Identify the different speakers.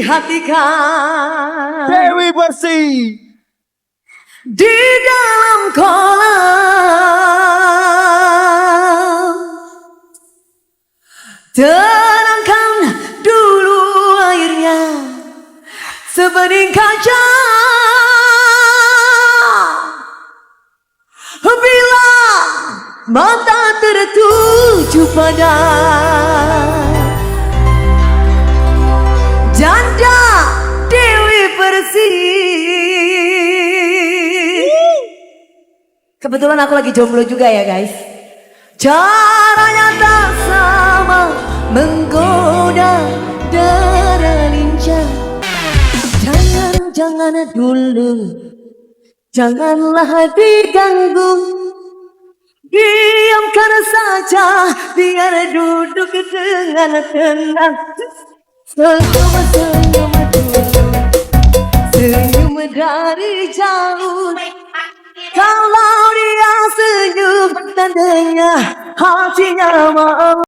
Speaker 1: diperhatikan.
Speaker 2: Dewi bersih
Speaker 1: Di dalam kolam, tenangkan dulu airnya sebening kaca. Bila mata tertuju pada janda Dewi Persik. Kebetulan aku lagi jomblo juga ya guys. Caranya tak sama menggoda darah lincah. Jangan dulu, janganlah diganggu. Diamkan saja, biar duduk dengan tenang. Senyum dari jauh. Kalau dia senyum, tandanya hatinya mau.